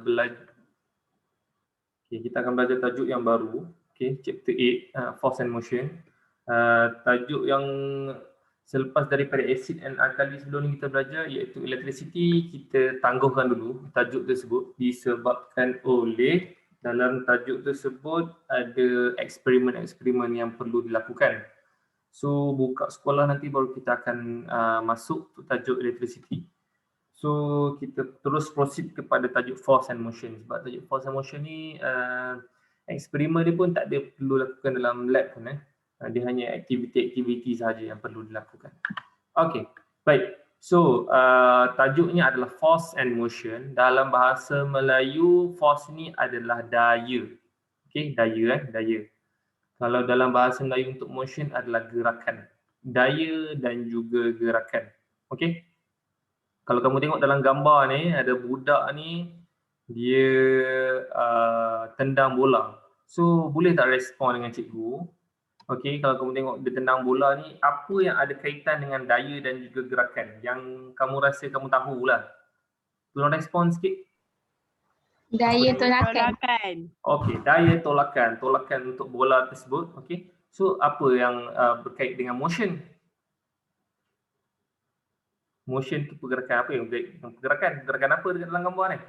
belajar. Okay, kita akan belajar tajuk yang baru. Okay, chapter 8, force and motion. Tajuk yang selepas daripada acid and alkali sebelum ni kita belajar iaitu electricity. Kita tangguhkan dulu tajuk tersebut disebabkan oleh dalam tajuk tersebut ada eksperimen-eksperimen yang perlu dilakukan. So buka sekolah nanti baru kita akan masuk tajuk electricity. So kita terus proceed kepada tajuk force and motion. Sebab tajuk force and motion ni eksperimen dia pun tak ada perlu lakukan dalam lab pun. Dia hanya aktiviti-aktiviti sahaja yang perlu dilakukan. Okay, baik. So tajuknya adalah force and motion. Dalam bahasa Melayu, force ni adalah daya. Okay, daya daya. Kalau dalam bahasa Melayu untuk motion adalah gerakan. Daya dan juga gerakan. Okay. Kalau kamu tengok dalam gambar ni, ada budak ni, dia tendang bola. So, boleh tak respon dengan cikgu? Okay, kalau kamu tengok dia tendang bola ni, apa yang ada kaitan dengan daya dan juga gerakan? Yang kamu rasa kamu tahulah. Tolong respon sikit. Daya tolakan. Okey, daya tolakan. Tolakan untuk bola tersebut. Okey. So apa yang berkait dengan motion? Motion tu pergerakan apa yang berkait dengan pergerakan? Pergerakan apa dekat dalam gambar ni?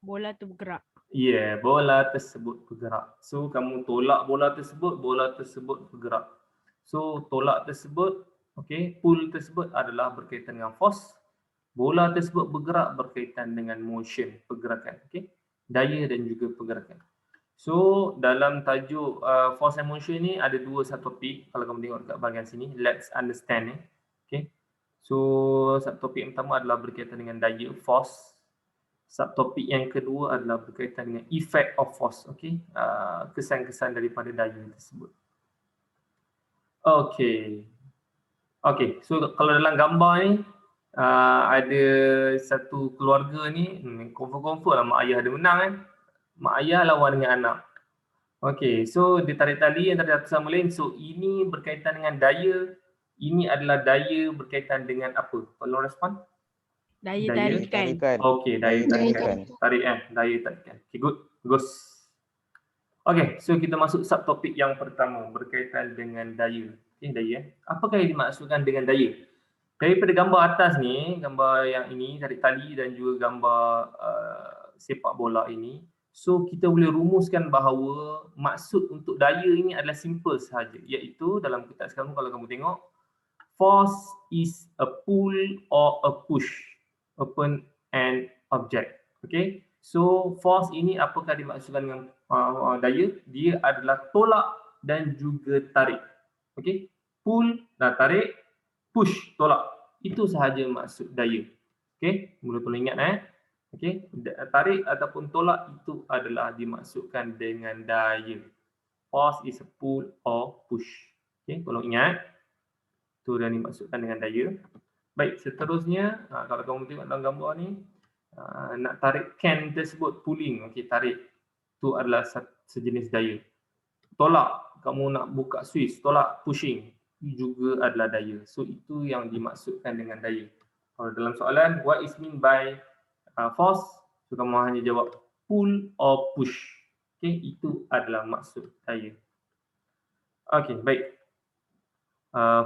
Bola tu bergerak. Ya, bola tersebut bergerak. So kamu tolak bola tersebut bergerak. So tolak tersebut, okey, pull tersebut adalah berkaitan dengan force. Bola tersebut bergerak berkaitan dengan motion, pergerakan. Okay? Daya dan juga pergerakan. So, dalam tajuk force and motion ni ada dua subtopik. Kalau kamu tengok dekat bahagian sini, let's understand. Okay? So, subtopik yang pertama adalah berkaitan dengan daya, force. Subtopik yang kedua adalah berkaitan dengan effect of force. Okay? Kesan-kesan daripada daya tersebut. Okay. Okay, so kalau dalam gambar ni, ada satu keluarga ni, confirm lah mak ayah ada menang kan. Mak ayah lawan dengan anak. Okay, so dia tarik tali antara satu sama lain. So ini berkaitan dengan daya. Ini adalah daya berkaitan dengan apa? Tolong respon. Daya tarikan. Okay, daya tarikan. Tarik daya tarikan. Okay, good. Bagus. Okay, so kita masuk subtopik yang pertama berkaitan dengan daya. Okay, daya. Apakah yang dimaksudkan dengan daya? Daripada gambar atas ni, gambar yang ini, tarik tali dan juga gambar sepak bola ini. So, kita boleh rumuskan bahawa maksud untuk daya ini adalah simple sahaja. Iaitu dalam kitab sekarang kalau kamu tengok, force is a pull or a push upon an object. Okay. So, force ini apakah dimaksudkan dengan daya? Dia adalah tolak dan juga tarik. Okay. Pull dan tarik. Push, tolak. Itu sahaja maksud daya. Okey, mula tolong ingat Okey, tarik ataupun tolak itu adalah dimaksudkan dengan daya. Force is a pull or push. Okey, tolong ingat. Itu yang dimaksudkan dengan daya. Baik, seterusnya kalau kamu tengok dalam gambar ni, nak tarik can tersebut pulling. Okey, tarik. Itu adalah sejenis daya. Tolak, kamu nak buka switch, tolak, pushing. Juga adalah daya. So itu yang dimaksudkan dengan daya. Kalau dalam soalan, what is mean by force? So kamu hanya jawab pull or push. Okay, itu adalah maksud daya. Okay, baik.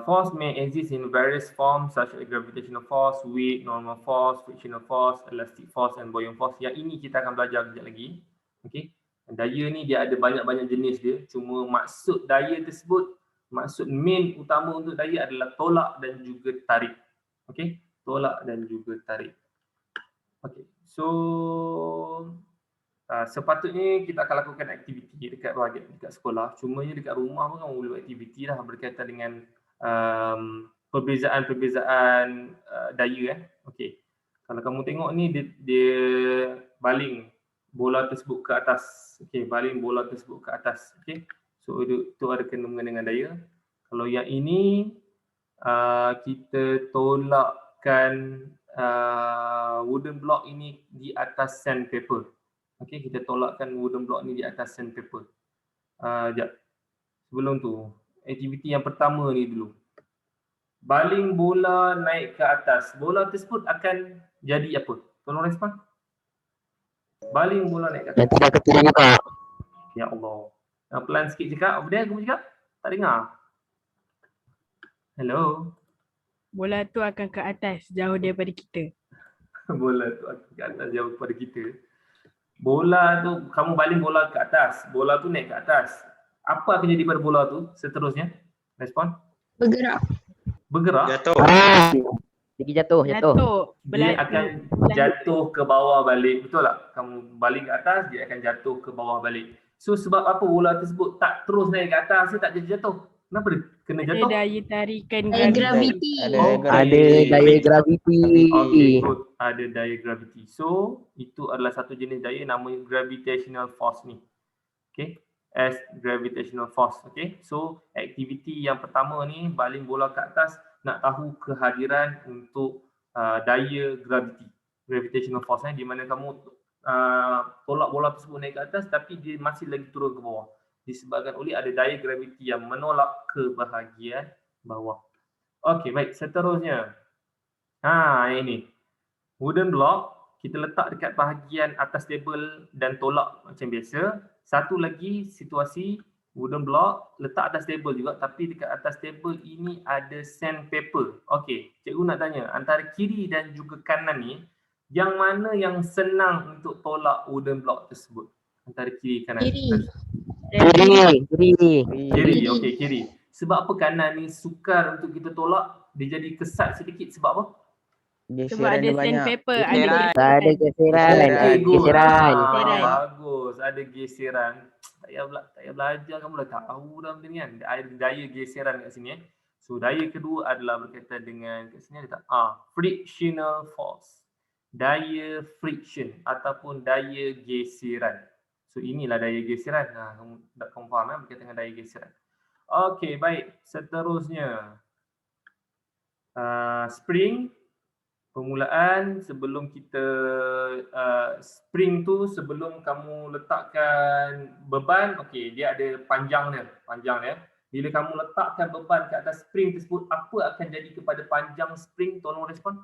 Force may exist in various forms such as gravitational force, weight, normal force, frictional force, elastic force and buoyant force. Yang ini kita akan belajar kejap lagi. Okay. Daya ni dia ada banyak-banyak jenis dia. Cuma maksud daya tersebut, maksud main utama untuk daya adalah tolak dan juga tarik. Okey, tolak dan juga tarik. Okey, so sepatutnya kita akan lakukan aktiviti dekat sekolah. Cumanya dekat rumah pun kamu boleh buat aktiviti lah berkaitan dengan perbezaan-perbezaan daya. Okey, kalau kamu tengok ni dia baling bola tersebut ke atas. Okey, baling bola tersebut ke atas. Okey. So itu ada kena dengan daya. Kalau yang ini kita tolakkan wooden block ini di atas sandpaper. Okey, kita tolakkan wooden block ni di atas sandpaper. Sekejap. Sebelum tu, aktiviti yang pertama ni dulu. Baling bola naik ke atas. Bola tersebut akan jadi apa? Tolong respon. Baling bola naik ke atas. Nanti dah ketiga juga. Ya Allah. Pelan sikit cakap. Apa dia kamu cakap? Tak dengar. Hello. Bola tu akan ke atas jauh daripada kita. Bola tu akan ke atas jauh daripada kita. Bola tu, kamu baling bola ke atas. Bola tu naik ke atas. Apa akan jadi pada bola tu seterusnya? Respon. Bergerak. Bergerak. Jatuh. Jadi jatuh. Dia akan jatuh ke bawah balik. Betul tak? Kamu baling ke atas, dia akan jatuh ke bawah balik. So sebab apa bola tersebut tak terus naik ke atas, dia tak jadi jatuh? Kenapa dia kena Ada jatuh? daya tarikan Graviti. Ada daya graviti. Okay, good. Ada daya graviti. So, itu adalah satu jenis daya namanya gravitational force ni. Okay. As gravitational force. Okay. So, aktiviti yang pertama ni, baling bola ke atas, nak tahu kehadiran untuk daya graviti. Gravitational force di mana kamu tolak bola tersebut naik ke atas tapi dia masih lagi turun ke bawah. Disebabkan oleh ada daya graviti yang menolak ke bahagian bawah. Okey, baik. Seterusnya. Ini. Wooden block kita letak dekat bahagian atas table dan tolak macam biasa. Satu lagi situasi wooden block letak atas table juga tapi dekat atas table ini ada sandpaper. Okey, cikgu nak tanya antara kiri dan juga kanan ni yang mana yang senang untuk tolak wooden block tersebut? Antara kiri kanan. Kiri, okey, kiri. Sebab apa kanan ni sukar untuk kita tolak? Dia jadi kesat sedikit sebab apa? Sebab ada sandpaper, ada geseran. Bagus, ada geseran. Tak payah belajar, kamu dah tahu dah benda ni kan. Ada daya geseran kat sini. So daya kedua adalah berkaitan dengan kat sini ada frictional force. Daya friction ataupun daya geseran. So inilah daya geseran. Kamu faham berkaitan dengan daya geseran. Okey, baik. Seterusnya. Spring. Permulaan sebelum kita spring tu sebelum kamu letakkan beban, okey, dia ada panjang dia. Bila kamu letakkan beban ke atas spring tersebut, apa akan jadi kepada panjang spring? Tolong respon.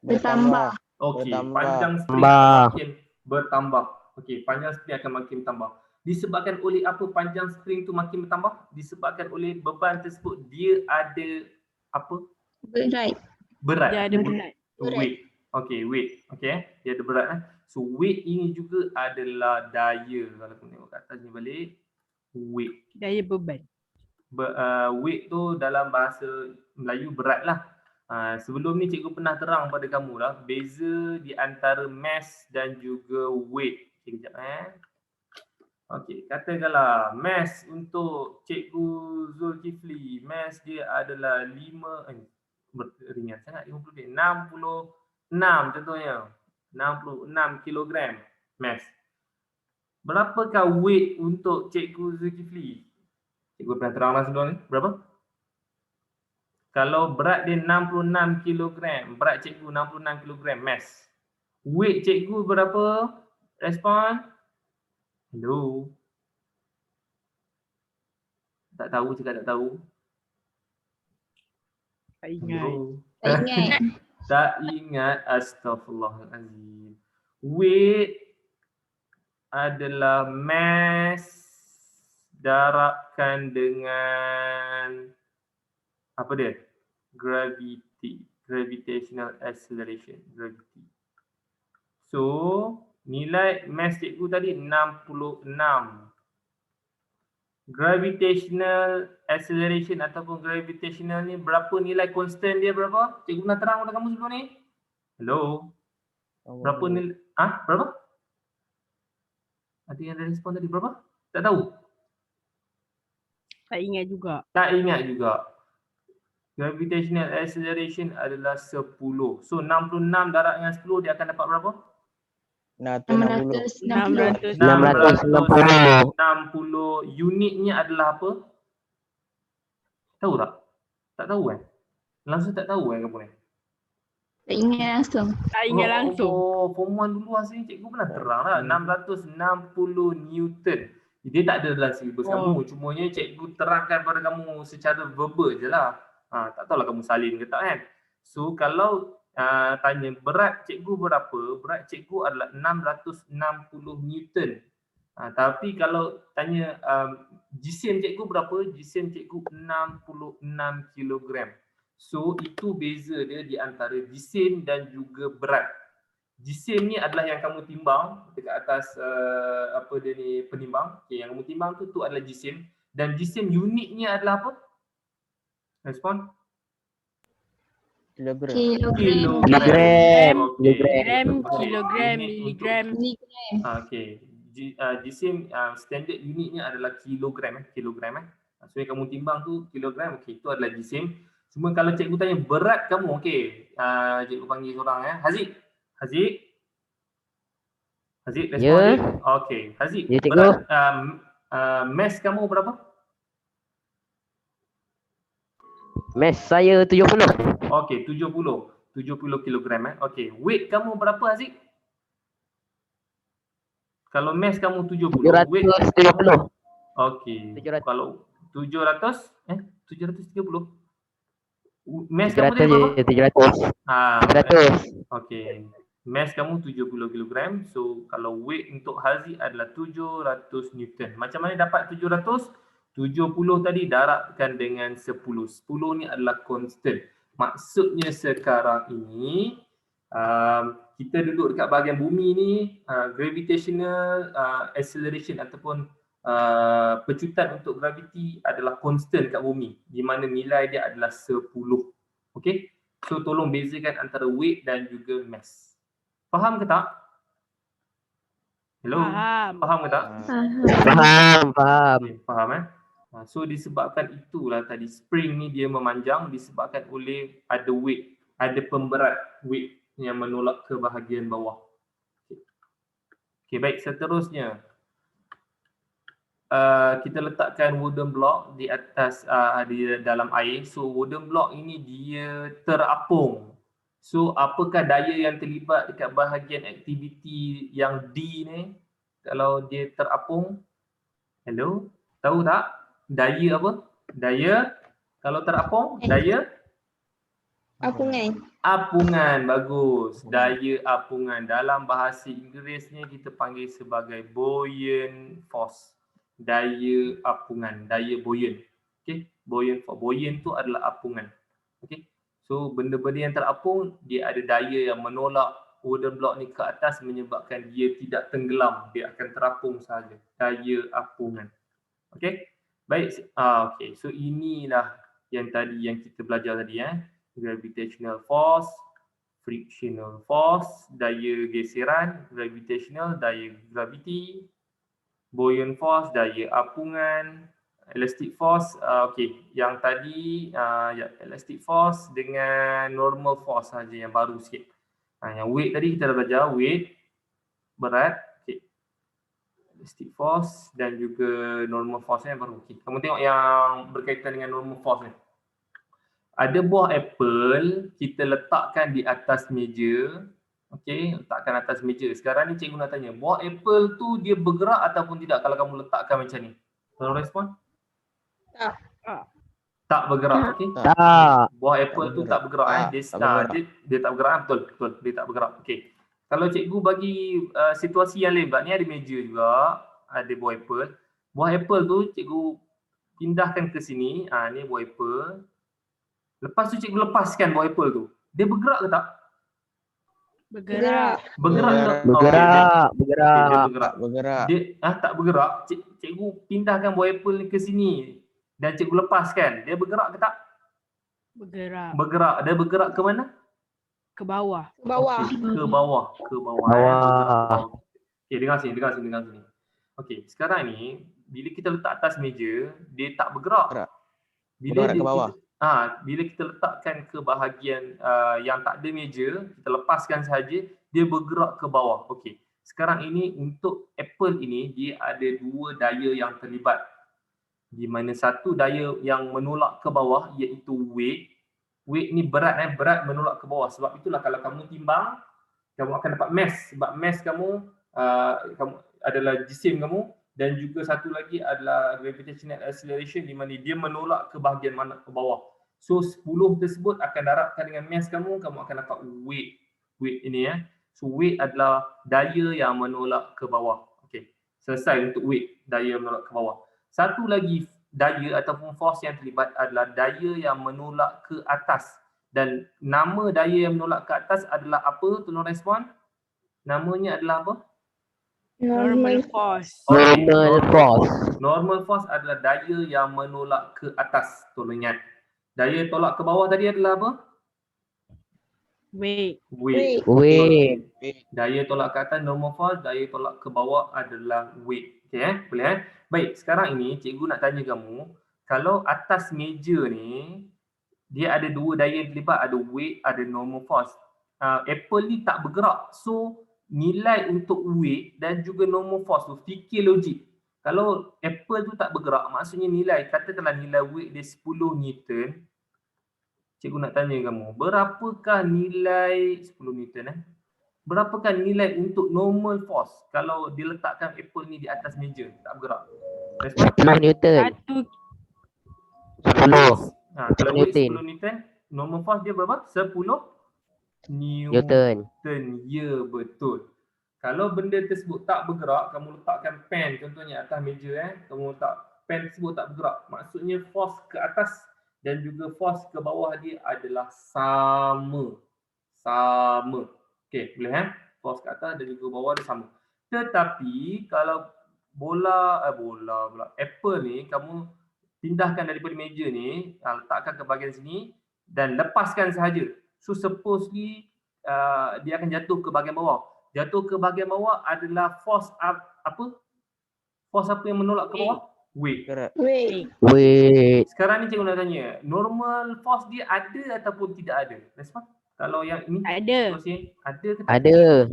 Bertambah. Okey, panjang spring makin bertambah. Okey, panjang spring akan makin bertambah. Disebabkan oleh apa panjang spring tu makin bertambah? Disebabkan oleh beban tersebut dia ada apa? Berat. Dia ada berat. Weight. Okey, weight. Okey, dia ada berat. So weight ini juga adalah daya. Kalau kita tengok kat atas ni balik, weight. Daya beban. Weight tu dalam bahasa Melayu berat lah. Sebelum ni cikgu pernah terang pada kamu lah beza di antara mass dan juga weight. Sekejap Okey, katakanlah mass untuk cikgu Zulkifli, mass dia adalah 5 ringan sangat 66 contohnya. 66 kilogram mass. Berapakah weight untuk cikgu Zulkifli? Cikgu pernah teranglah sebelum ni. Berapa? Kalau berat dia 66 kilogram, berat cikgu 66 kilogram mass. Weight cikgu berapa? Respon? Hello. Tak tahu, cakap tak tahu. Tak ingat. Tak ingat. Astaghfirullahalazim. Weight adalah mass darabkan dengan apa dia? Gravity. Gravitational acceleration. Gravity. So, nilai mass cikgu tadi 66. Gravitational acceleration ataupun gravitational ni berapa nilai constant dia berapa? Cikgu pernah terang pada kamu sebelum ni? Hello? Berapa nilai? Berapa? Ada yang ada respon tadi berapa? Tak tahu? Tak ingat juga. Tak ingat juga. Gravitational acceleration adalah 10. So 66 darab dengan 10 dia akan dapat berapa? 660. 660 unitnya adalah apa? Tahu tak? Tak tahu kan? Langsung tak tahu kan kamu ni? Tak ingat langsung. Tak ingat langsung. Form 1 dulu asli cikgu pernah terang lah. 660 Newton. Dia tak ada dalam silibus kamu. Cumanya cikgu terangkan pada kamu secara verbal je lah. Tak tahulah kamu salin ke tak kan? So kalau tanya berat cikgu berapa? Berat cikgu adalah 660 Newton. Tapi kalau tanya jisim cikgu berapa? Jisim cikgu 66 kilogram. So itu beza dia di antara jisim dan juga berat. Jisim ni adalah yang kamu timbang dekat atas apa dia ni penimbang. Okay, yang kamu timbang tu adalah jisim, dan jisim unitnya adalah apa? Respon? Kilogram. Kilogram. Gram, Okay. kilogram, Unit miligram. Miligram. Okey. Jisim standard unitnya adalah kilogram. So yang kamu timbang tu kilogram, okey, itu adalah jisim. Cuma kalau cikgu tanya berat kamu, okey. Cikgu panggil seorang Haziq. Haziq respon. Ya. Okey, Haziq. Ya, cikgu. Berat mass kamu berapa? Mass saya 70. Okey, 70 kilogram Okey, weight kamu berapa Haziq? Kalau mass kamu 70, weight 770. okey. 700. Kalau 730. Mass kamu tadi 700 je, berapa? 700. 700. Okey. Mass kamu 70 kilogram. So kalau weight untuk Haziq adalah 700 Newton. Macam mana dapat 700? 70 tadi darabkan dengan 10. 10 ni adalah constant. Maksudnya sekarang ini kita duduk dekat bahagian bumi ni, gravitational acceleration ataupun pecutan untuk graviti adalah constant kat bumi, di mana nilai dia adalah 10. Okey. So tolong bezakan antara weight dan juga mass. Faham ke tak? Hello. Faham ke tak? Faham. Okay, faham So disebabkan itulah tadi spring ni dia memanjang disebabkan oleh ada weight, ada pemberat weight yang menolak ke bahagian bawah. Okay, baik, seterusnya. Kita letakkan wooden block di atas di dalam air. So wooden block ini dia terapung. So apakah daya yang terlibat dekat bahagian aktiviti yang D ni kalau dia terapung? Hello, tahu tak? Daya apa? Daya kalau terapung, daya Apungan. apungan. Bagus. Daya apungan. Dalam bahasa Inggerisnya kita panggil sebagai buoyant force. Daya apungan, daya buoyant. Okey, buoyant force. Buoyant tu adalah apungan. Okey. So benda-benda yang terapung dia ada daya yang menolak wooden block ni ke atas menyebabkan dia tidak tenggelam, dia akan terapung sahaja. Daya apungan. Okey. Baik, okey. So inilah yang tadi yang kita belajar tadi gravitational force, frictional force, daya geseran, gravitational, daya gravity, buoyant force, daya apungan, elastic force. Okey, yang tadi elastic force dengan normal force saja yang baru sikit. Yang weight tadi kita dah belajar, weight, berat, elastic force dan juga normal force yang baru. Okay. Kamu tengok yang berkaitan dengan normal force ni. Ada buah apple, kita letakkan di atas meja. Okey, letakkan atas meja. Sekarang ni cikgu nak tanya, buah apple tu dia bergerak ataupun tidak kalau kamu letakkan macam ni? Tolong respon. Tak. Tak bergerak, okey? Tak. Buah apple tu tak bergerak dia tak bergerak, betul. Dia tak bergerak. Okey. Kalau cikgu bagi situasi yang lain, ni ada meja juga, ada buah apple. Buah apple tu cikgu pindahkan ke sini, ni buah apple. Lepas tu cikgu lepaskan buah apple tu. Dia bergerak ke tak? Bergerak. Bergerak ke? Bergerak. Bergerak. Dia tak bergerak. Cikgu pindahkan buah apple ni ke sini dan cikgu lepaskan. Dia bergerak ke tak? Bergerak. Bergerak. Dia bergerak ke mana? Ke bawah. Ke bawah. Ke bawah. Okey, dengar sini. Okey, sekarang ni bila kita letak atas meja, dia tak bergerak. Bila ke bawah. Bila kita letakkan ke bahagian yang tak ada meja, kita lepaskan saja, dia bergerak ke bawah. Okey. Sekarang ini untuk apple ini dia ada dua daya yang terlibat. Di mana satu daya yang menolak ke bawah iaitu weight. Weight ni berat menolak ke bawah. Sebab itulah kalau kamu timbang, kamu akan dapat mass. Sebab mass kamu adalah jisim kamu, dan juga satu lagi adalah gravitational acceleration di mana dia menolak ke bahagian mana ke bawah. So 10 tersebut akan darabkan dengan mass kamu akan dapat weight. Weight ini ya. So weight adalah daya yang menolak ke bawah. Okey. Selesai untuk weight, daya menolak ke bawah. Satu lagi daya ataupun force yang terlibat adalah daya yang menolak ke atas. Dan nama daya yang menolak ke atas adalah apa? Tolong respon. Namanya adalah apa? Normal force. Okey, Normal force. Normal force adalah daya yang menolak ke atas. Tolong ingat. Daya tolak ke bawah tadi adalah apa? Weight. Weight. Weight. Daya tolak ke atas normal force, daya tolak ke bawah adalah weight. Okey boleh Baik, sekarang ini cikgu nak tanya kamu, kalau atas meja ni dia ada dua daya yang terlibat, ada weight, ada normal force. Apple ni tak bergerak. So nilai untuk weight dan juga normal force tu fikir logik. Kalau Apple tu tak bergerak, maksudnya nilai, katakanlah nilai weight dia 10 Newton. Cikgu nak tanya kamu, berapakah nilai 10 Newton Berapakah nilai untuk normal force kalau diletakkan Apple ni di atas meja, tak bergerak? Respon? 10 Newton. 10 Kalau weight Newton. 10 Newton, normal force dia berapa? 10 Newton. Ya, betul. Kalau benda tersebut tak bergerak, kamu letakkan pen contohnya atas meja kamu letak pen tersebut tak bergerak, maksudnya force ke atas dan juga force ke bawah dia adalah sama. Sama. Okey, boleh Force ke atas dan juga bawah dia sama. Tetapi kalau Apple ni kamu pindahkan daripada meja ni, letakkan ke bahagian sini dan lepaskan sahaja. So supposedly dia akan jatuh ke bahagian bawah. Jatuh ke bahagian bawah adalah force apa? Force apa yang menolak ke bawah? Weight. Weight. Weight. Sekarang ni cikgu nak tanya, normal force dia ada ataupun tidak ada? Respon. Kalau yang ini Ada. ada ke tak? Ada.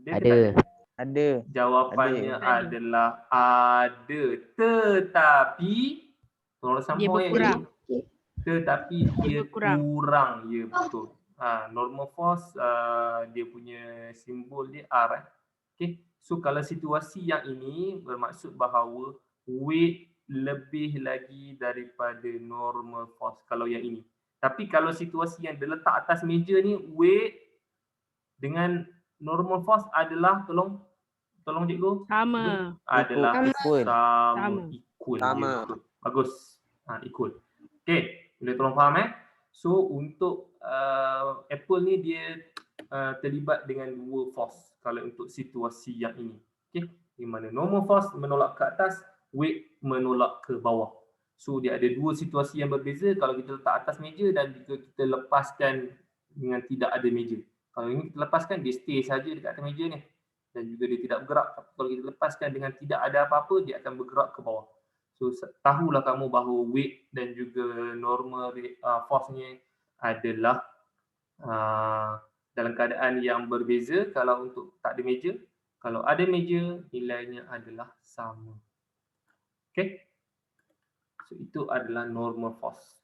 Ada. ke Ada. tak? Ada. Jawapannya Ada. adalah ada. Tetapi tolong Dia sambung ayat berkurang. ni. Tetapi dia berkurang. kurang. Ya, betul. Normal force dia punya simbol dia R. Okay. So kalau situasi yang ini bermaksud bahawa weight lebih lagi daripada normal force kalau yang ini. Tapi kalau situasi yang diletak atas meja ni, weight dengan normal force adalah tolong cikgu. Sama. Adalah Equal. sama. Equal. Sama. Ya, betul. Bagus. Equal. Okey, boleh tolong faham So untuk Apple ni dia terlibat dengan dua force kalau untuk situasi yang ini. Okey, di mana normal force menolak ke atas, weight menolak ke bawah. So dia ada dua situasi yang berbeza kalau kita letak atas meja dan jika kita lepaskan dengan tidak ada meja. Kalau ini kita lepaskan, dia stay saja dekat atas meja ni dan juga dia tidak bergerak. Tapi kalau kita lepaskan dengan tidak ada apa-apa, dia akan bergerak ke bawah. So tahulah kamu bahawa weight dan juga normal force-nya adalah dalam keadaan yang berbeza kalau untuk tak ada meja. Kalau ada meja, nilainya adalah sama. Okay? So itu adalah normal force.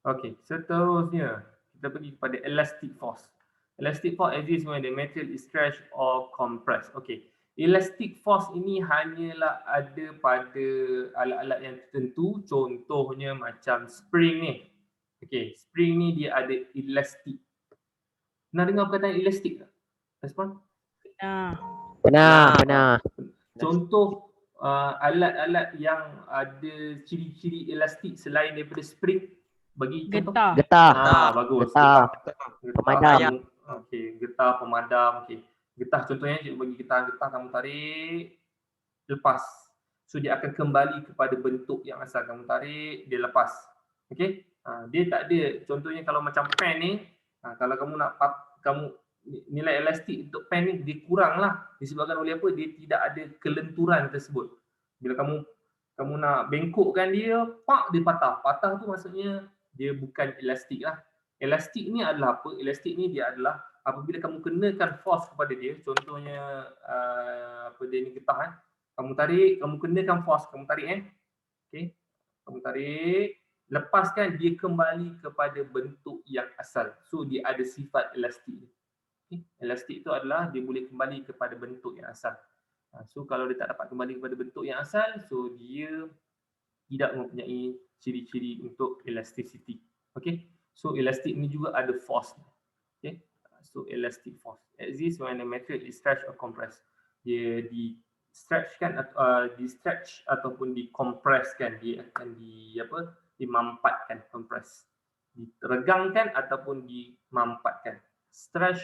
Okay, seterusnya kita pergi kepada elastic force. Elastic force exists when the material is stretched or compressed. Okay, elastic force ini hanyalah ada pada alat-alat yang tertentu. Contohnya macam spring ni. Okay, spring ni dia ada elastik. Pernah dengar perkataan elastik tak? Respon? Pernah. Contoh alat-alat yang ada ciri-ciri elastik selain daripada spring, bagi contoh. Getah. Bagus. Getah. Getah Pemadam. Okey, getah pemadam. Okey. Getah contohnya cikgu bagi getah kamu tarik, lepas. So dia akan kembali kepada bentuk yang asal, kamu tarik, dia lepas. Okey? Dia tak ada, contohnya kalau macam pen ni, kalau kamu nak nilai elastik untuk pen ni dia kuranglah disebabkan oleh apa? Dia tidak ada kelenturan tersebut. Bila kamu nak bengkokkan dia, dia patah. Patah tu maksudnya dia bukan elastik lah. Elastik ni adalah apa? Elastik ni dia adalah apabila kamu kenakan force kepada dia, contohnya dia ni getah kamu tarik, kamu kenakan force, kamu tarik okey. Kamu tarik, lepaskan, dia kembali kepada bentuk yang asal. So dia ada sifat elastik. Okay. Elastik itu adalah dia boleh kembali kepada bentuk yang asal. So kalau dia tak dapat kembali kepada bentuk yang asal, so dia tidak mempunyai ciri-ciri untuk elasticity. Okay, so elastic ni juga ada force. Okay, so elastic force exists when the material is stretched or compressed. Dia di stretch kan, di stretch ataupun di compress kan, dia akan dimampatkan, compress, diregangkan ataupun dimampatkan, stretch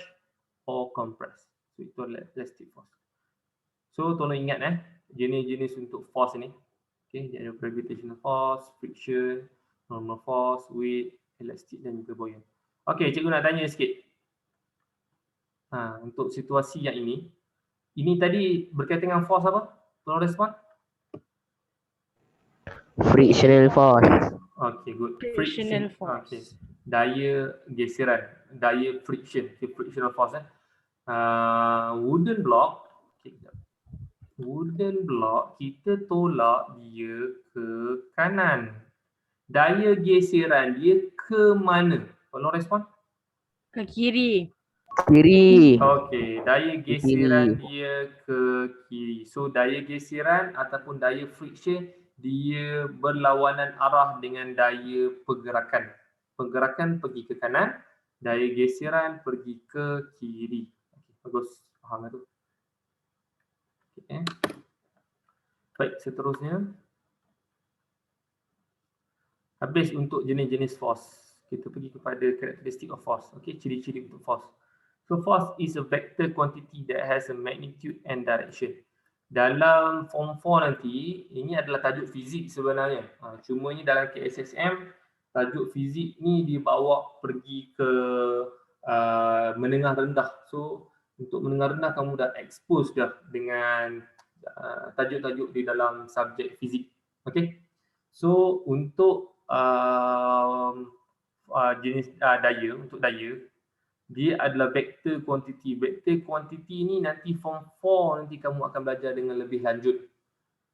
or compress. So itu adalah elastic force. So tolong ingat jenis-jenis untuk force ni. Okay, dia ada gravitational force, friction, normal force, weight, elastic dan juga buoyant. Okay, cikgu nak tanya sikit. Untuk situasi yang ini tadi berkaitan dengan force apa? Tolong respon. Frictional force. Okay, good. Frictional force. Okay. Daya geseran, daya friction, frictional force. Wooden block, okay, wooden block kita tolak dia ke kanan. Daya geseran dia ke mana? Tolong respon. Ke kiri. Kiri. Okey, daya geseran dia ke kiri. So daya geseran ataupun daya friction dia berlawanan arah dengan daya pergerakan. Pergerakan pergi ke kanan, daya geseran pergi ke kiri. Okay, bagus, faham tu. Okay. Baik, seterusnya. Habis untuk jenis-jenis force. Kita pergi kepada characteristic of force. Okay, ciri-ciri untuk force. So force is a vector quantity that has a magnitude and direction. Dalam form 4 nanti, ini adalah tajuk fizik sebenarnya. Cumanya dalam KSSM, tajuk fizik ni dibawa pergi ke menengah rendah. So untuk menengah rendah kamu dah expose dah dengan tajuk-tajuk di dalam subjek fizik. Okay. So untuk jenis daya, untuk daya, dia adalah vector quantity. Vector quantity ni nanti form 4 nanti kamu akan belajar dengan lebih lanjut.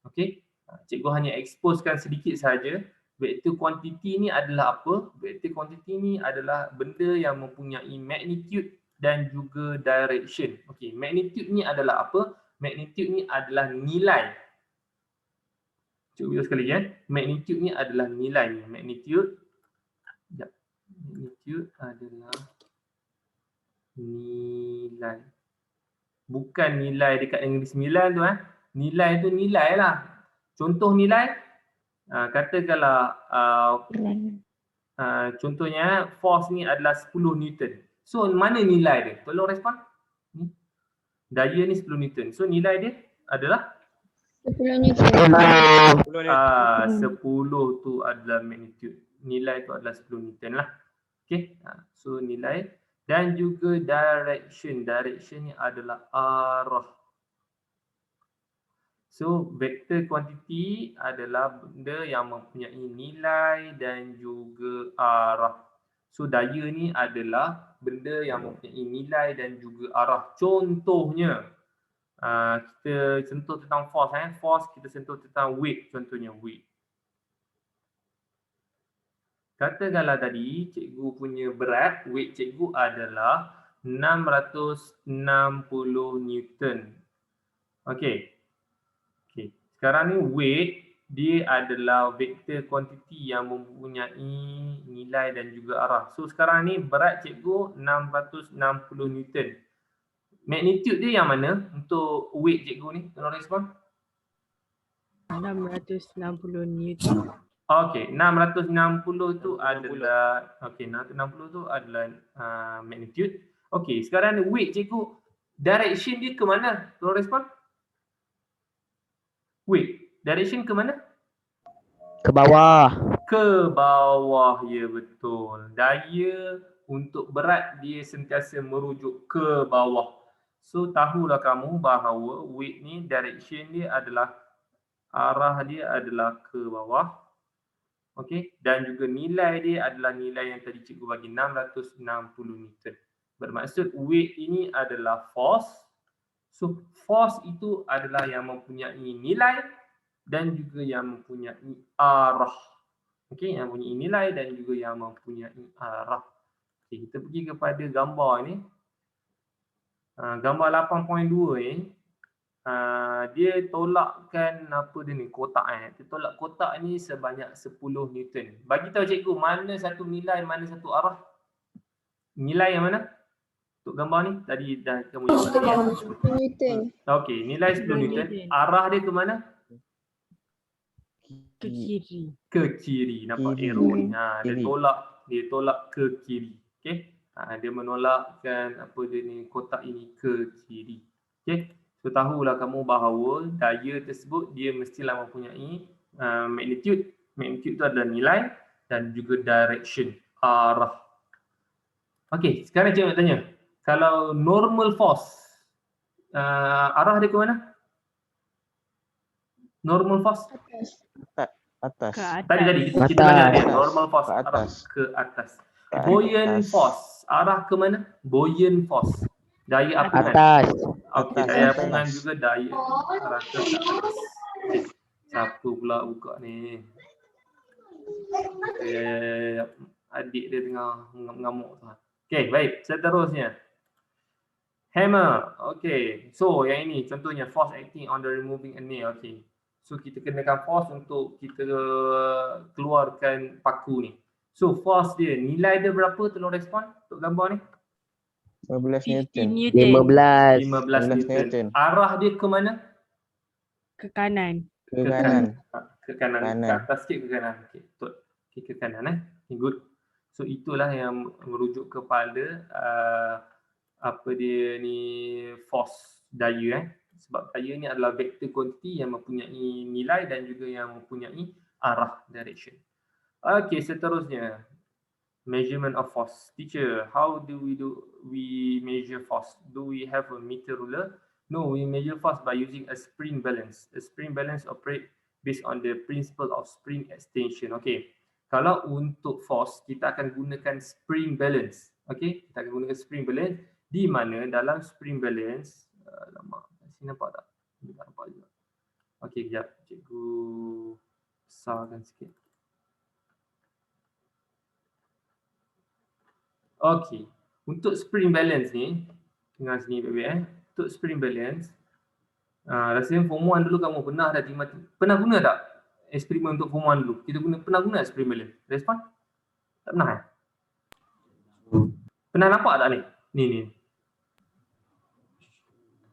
Okey. Cikgu hanya exposekan sedikit saja. Vector quantity ni adalah apa? Vector quantity ni adalah benda yang mempunyai magnitude dan juga direction. Okey, magnitude ni adalah apa? Magnitude ni adalah nilai. Cikgu sekali ya. Magnitude ni adalah nilai. Magnitude. Sekejap. Magnitude adalah nilai. Bukan nilai dekat negeri 9 tu Nilai tu nilai lah. Contoh nilai, katakanlah contohnya force ni adalah 10 Newton. So mana nilai dia? Tolong respon. Daya ni 10 Newton. So nilai dia adalah 10 Newton. 10 tu adalah magnitude. Nilai tu adalah 10 Newton lah. Okay. So nilai dan juga direction. Direction ni adalah arah. So vector quantity adalah benda yang mempunyai nilai dan juga arah. So daya ni adalah benda yang mempunyai nilai dan juga arah. Contohnya kita sentuh tentang force force kita sentuh tentang weight, contohnya weight. Katakanlah tadi cikgu punya berat, weight cikgu adalah 660 Newton. Okey. Okey. Sekarang ni weight dia adalah vector quantity yang mempunyai nilai dan juga arah. So sekarang ni berat cikgu 660 Newton. Magnitude dia yang mana untuk weight cikgu ni? Tolong respon. 660 Newton. Okey, 660 tu adalah 660 tu adalah magnitude. Okey, sekarang ni weight cikgu, direction dia ke mana? Tolong respon. Weight, direction ke mana? Ke bawah. Ke bawah, ya betul. Daya untuk berat dia sentiasa merujuk ke bawah. So tahulah kamu bahawa weight ni direction dia adalah, arah dia adalah ke bawah. Okey, dan juga nilai dia adalah nilai yang tadi cikgu bagi 660 Newton. Bermaksud weight ini adalah force. So force itu adalah yang mempunyai nilai dan juga yang mempunyai arah. Okey, yang mempunyai nilai dan juga yang mempunyai arah. Okey, kita pergi kepada gambar ni. Gambar 8.2 ni. dia tolakkan apa dia ni, kotak dia tolak kotak ni sebanyak 10 Newton. Bagi tahu cikgu mana satu nilai, mana satu arah. Nilai yang mana? Untuk gambar ni tadi dah kamu jawab tadi ya. Newton. Okey, nilai 10 Newton. Arah dia ke mana? Ke kiri. Ke kiri. Nampak Kiri. arrow ni. Dia Kiri. tolak ke kiri. Okey. Dia menolakkan apa dia ni, kotak ini ke kiri. Okey. So tahulah kamu bahawa daya tersebut dia mestilah mempunyai magnitude. Magnitude tu adalah nilai dan juga direction, arah. Okey, sekarang cikgu nak tanya. Kalau normal force, arah dia ke mana? Normal force? Atas. Ke atas. Tadi kita Atas. belajar dia. Normal force, Ke arah atas. ke atas. Ke Buoyant atas. force, arah ke mana? Buoyant force. Daya apungan. Atas. Okey, Atas, daya atas. apungan juga daya arah ke atas. Okey. Siapa pula buka ni? Adik dia tengah mengamuk tu. Okey, baik. Seterusnya. Hammer. Okey. So, yang ini contohnya force acting on the removing a nail. Okey. So, kita kenakan force untuk kita keluarkan paku ni. So, force dia, nilai dia berapa? Tolong respon untuk gambar ni. 15 15 Newton. Newton. 15. 15 Newton. Newton. Arah dia ke mana? Ke kanan. Ke kanan. Ke kanan. Kanan. Ke atas sikit ke kanan. Okey, betul. Okey, ke kanan Okay, good. So itulah yang merujuk kepada apa dia ni, force, daya Sebab daya ni adalah vektor kuantiti yang mempunyai nilai dan juga yang mempunyai arah, direction. Okey, seterusnya. Measurement of force. Teacher, how do we measure force? Do we have a meter ruler? No, we measure force by using a spring balance. A spring balance operate based on the principle of spring extension. Okay. Kalau untuk force, kita akan gunakan spring balance. Okay. Kita akan gunakan spring balance di mana dalam spring balance, lama. Sini nampak tak? Ini tak nampak juga. Okay, kejap. Cikgu besarkan sikit. Okey, untuk spring balance ni, dengar sini baik-baik Untuk spring balance, rasanya form 1 dulu kamu pernah guna tak eksperimen untuk form 1 dulu? Kita pernah guna spring balance? Respon? Tak pernah Pernah nampak tak ni? Ni.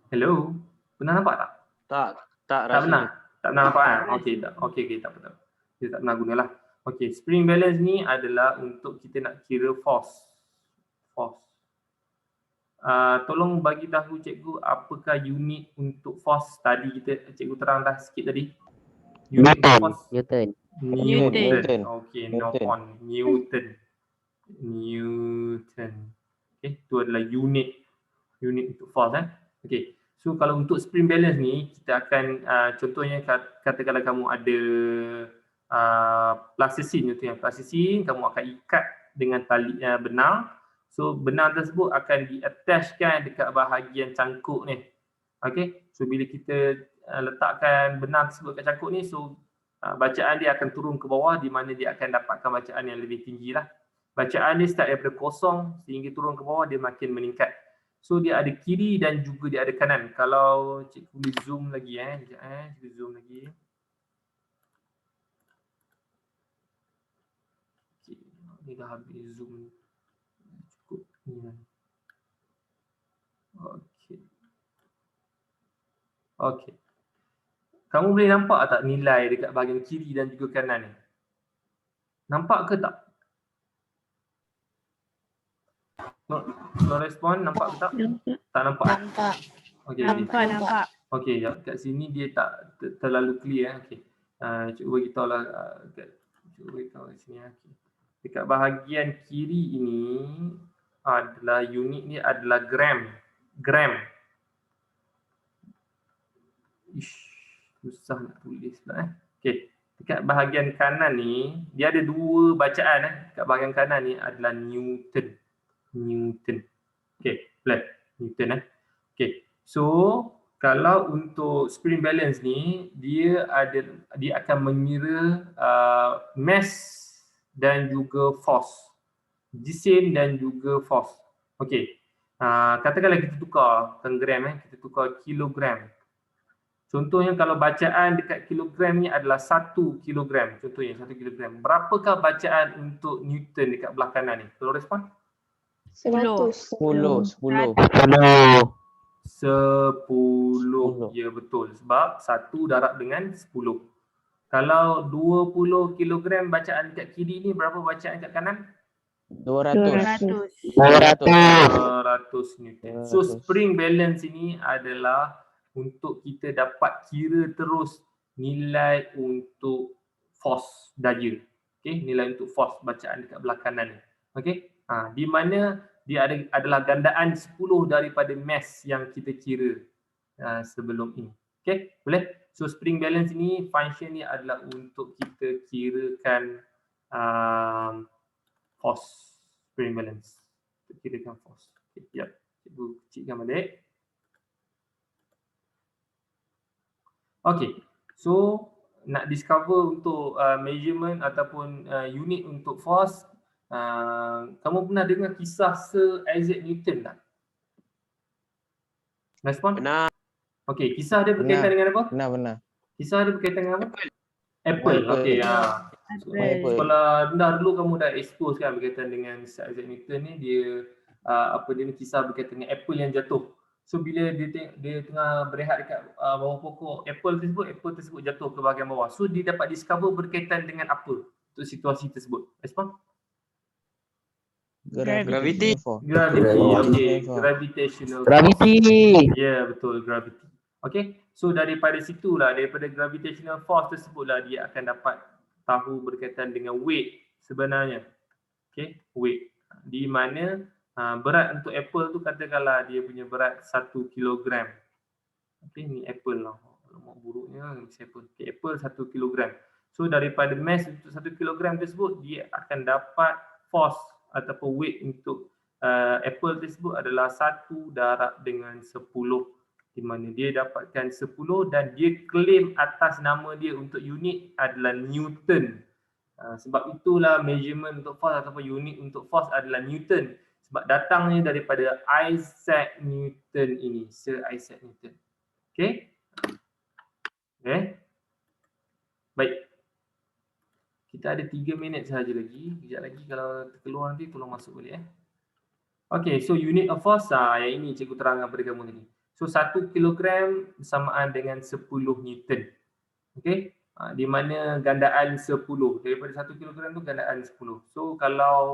Hello? Pernah nampak tak? Tak Tak pernah? Tak pernah nampak kan? Okey, tak. Okey, tak apa. Kita tak pernah gunalah. Okey, spring balance ni adalah untuk kita nak kira force. Tolong bagi tahu cikgu apakah unit untuk force tadi cikgu terang dah sikit tadi. Unit Newton. force Newton. Newton. Okey, Newton. Newton. Okey, itu adalah unit untuk force Okey. So kalau untuk spring balance ni kita akan contohnya katakanlah kamu ada plasticine plasticine kamu akan ikat dengan tali benang. So benang tersebut akan di-attachkan dekat bahagian cangkuk ni. Okey. So bila kita letakkan benang tersebut kat cangkuk ni, so bacaan dia akan turun ke bawah di mana dia akan dapatkan bacaan yang lebih tinggi lah. Bacaan dia start daripada kosong sehingga turun ke bawah dia makin meningkat. So dia ada kiri dan juga dia ada kanan. Kalau cikgu boleh zoom lagi cikgu zoom lagi. Okay. Ni dah habis zoom. Cukup ni. Okey. Kamu boleh nampak tak nilai dekat bahagian kiri dan juga kanan ni? Nampak ke tak? No respon, nampak ke tak? Tak nampak? Nampak. Okey. Nampak. Okey, kat sini dia tak terlalu clear Okey. Cikgu bagi tahu lah kat sini Okey. Dekat bahagian kiri ini adalah unit ni adalah gram. Susah nak tulis pula Okey. Dekat bahagian kanan ni dia ada dua bacaan Dekat bahagian kanan ni adalah Newton. Okey, boleh. Newton Okey. So, kalau untuk spring balance ni dia akan mengira mass dan juga force. Jisim dan juga force. Okey. Katakanlah kita tukar gram kita tukar kilogram. Contohnya kalau bacaan dekat kilogram ni adalah 1 kilogram. Contohnya 1 kilogram. Berapakah bacaan untuk Newton dekat belah kanan ni? Tolong respon. 100. 10. 10. 10. Ya betul. Sebab 1 darab dengan 10. Kalau 20 kilogram bacaan dekat kiri ni, berapa bacaan dekat kanan? 200. 200. 200 Newton. So 200. spring balance ini adalah untuk kita dapat kira terus nilai untuk force daya. Okey, nilai untuk force bacaan dekat belah kanan ni. Okey. Di mana dia adalah gandaan 10 daripada mass yang kita kira sebelum ini. Okey, boleh? So spring balance ini function ni adalah untuk kita kirakan force spring balance. Untuk kirakan force. Okey, ya. Cikgu kecilkan balik. Okey. So nak discover untuk measurement ataupun unit untuk force, kamu pernah dengar kisah Sir Isaac Newton tak? Respon? Benar. Okey, kisah dia berkaitan dengan apa? Benar. Kisah dia berkaitan dengan apa? Apple. Okey, Sekolah rendah dulu kamu dah expose kan berkaitan dengan Sir Isaac Newton ni, dia dia ni kisah berkaitan dengan apple yang jatuh. So bila dia tengah berehat dekat bawah pokok apple tersebut jatuh ke bahagian bawah. So dia dapat discover berkaitan dengan apa untuk situasi tersebut. Respon? Gravity. Okey, gravitational. Gravity. Ya, betul, gravity. Okey. So daripada situlah, daripada gravitational force tersebutlah dia akan dapat tahu berkaitan dengan weight sebenarnya. Okey, weight. Di mana berat untuk apple tu katakanlah dia punya berat 1 kilogram. Okey, ni apple lah. Lemak buruknya mesti apple. Okey, apple 1 kilogram. So daripada mass untuk 1 kilogram tersebut, dia akan dapat force ataupun weight untuk apple tersebut adalah 1 darab dengan 10. Di mana dia dapatkan 10 dan dia claim atas nama dia untuk unit adalah Newton. Sebab itulah measurement untuk force ataupun unit untuk force adalah Newton. Sebab datangnya daripada Isaac Newton ini, Sir Isaac Newton. Okey? Okey? Baik. Kita ada 3 minit sahaja lagi. Sekejap lagi kalau terkeluar nanti tolong masuk balik. Okey, so unit of force yang ini cikgu terangkan kepada kamu tadi. So 1 kilogram bersamaan dengan 10 Newton. Okey? Di mana gandaan 10. Daripada 1 kilogram tu gandaan 10. So kalau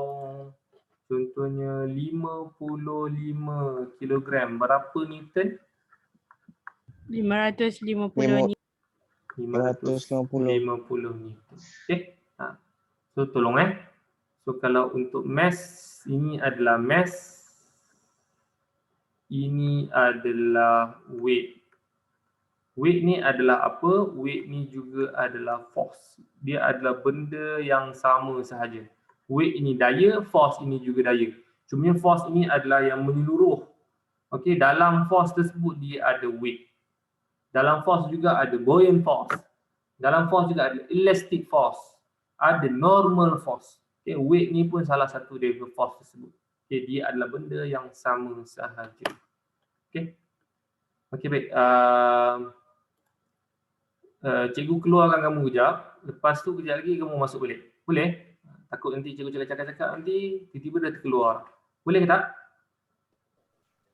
contohnya 55 kilogram, berapa Newton? 550 Newton. 550 Newton. Okey. So tolong So kalau untuk mass, ini adalah mass. Ini adalah weight. Weight ni adalah apa? Weight ni juga adalah force. Dia adalah benda yang sama sahaja. Weight ini daya, force ini juga daya. Cuma force ini adalah yang menyeluruh. Okey, dalam force tersebut dia ada weight. Dalam force juga ada buoyant force. Dalam force juga ada elastic force. Ada normal force. Okey, weight ni pun salah satu daripada force tersebut. Okey, dia adalah benda yang sama sahaja. Okey. Okey, baik. Cikgu keluarkan kamu kejap. Lepas tu kejap lagi kamu masuk balik. Boleh? Takut nanti cikgu cakap-cakap nanti tiba-tiba dah terkeluar. Boleh ke tak?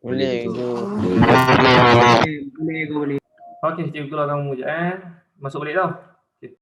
Boleh. Okey, cikgu keluarkan kamu kejap. Masuk balik tau.